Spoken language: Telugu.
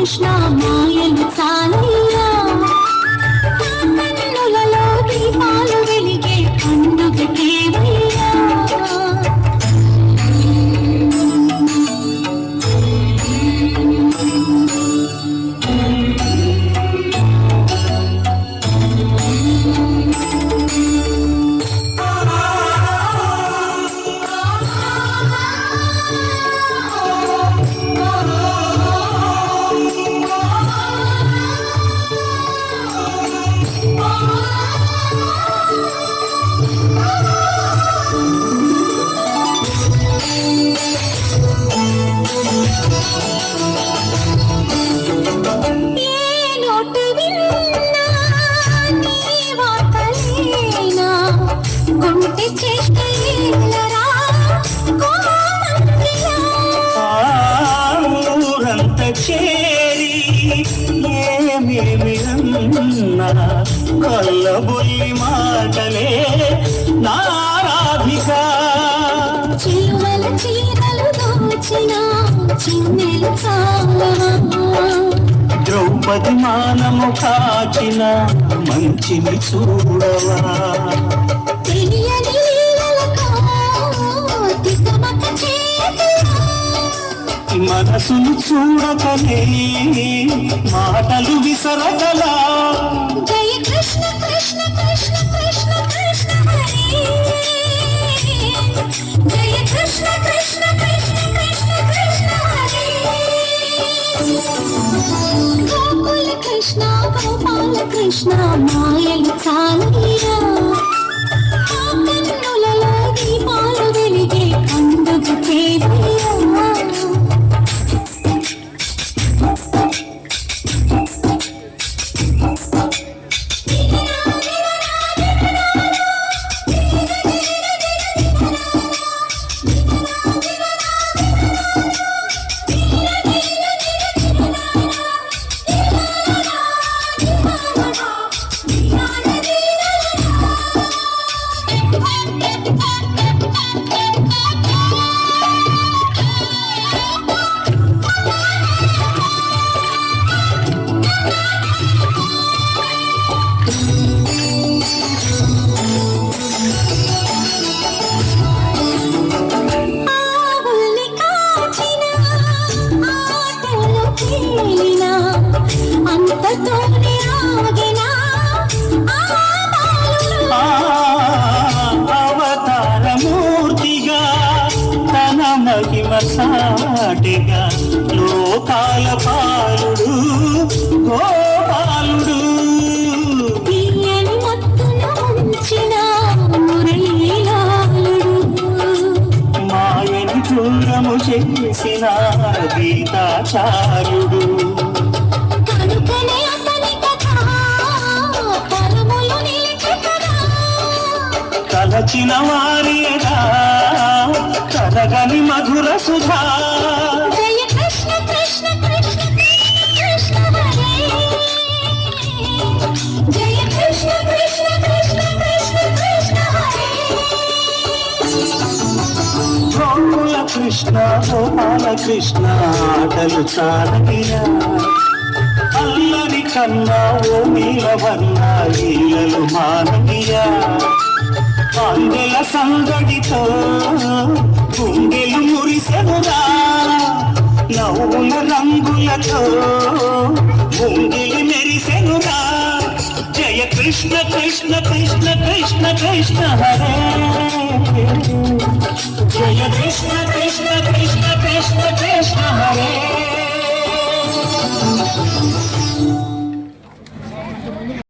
కృష్ణ మాయలు చాలయ్యా కన్నులలో దీపాలు వెలిగే పండుగ కేవయ్యా చేరి ఏమేమిరన్నా కొల్లబొల్లి మాటలే నారాధిక చిలువల చీరలు దోచిన చిన్నెలు చాలవా ద్రౌపది మానము కాచిన మంచిని చూడవా తెలియని లీలలతో తికమక చేతివా మనసును చూడకనే మాటలు విసరగలా జయ కృష్ణ కృష్ణ కృష్ణ కృష్ణ కృష్ణ హరి జయ కృష్ణ కృష్ణ కృష్ణ కృష్ణ కృష్ణ హరి గోకుల కృష్ణ గోపాల కృష్ణ మాయలు చాలయ్యా కన్నులలో దీపాలు వెలిగే పండుగ కేవయ్యా అవతారమూర్తిగా తన మహిమ సాటిగా లోకాల పాలుడు గోపాలుడు తీయని మత్తున ఉంచిన మురళీలాలుడు మాయని దూరము చేసిన గీతాచారుడు కనుకనే అతని కథ తరములు నిలిచి కదా తలచిన వారియదా కలగని మధుర సుధా జయ కృష్ణ కృష్ణ కృష్ణ కృష్ణ కృష్ణ హరే జయ కృష్ణ కృష్ణ కృష్ణ కృష్ణ కృష్ణ హరే గోకుల కృష్ణ గోపాల కృష్ణ ఆటలు చాలగిరా అల్లరి కన్నా ఓ నీలవర్ణ ఈలలు మానగియా అందెల సందడితో గుండెలు మురిసెనురా నవ్వుల రంగులతో గుండెలు మెరిసెనురా జయ కృష్ణ కృష్ణ కృష్ణ కృష్ణ కృష్ణ హరే జయ కృష్ణ కృష్ణ కృష్ణ కృష్ణ కృష్ణ హరే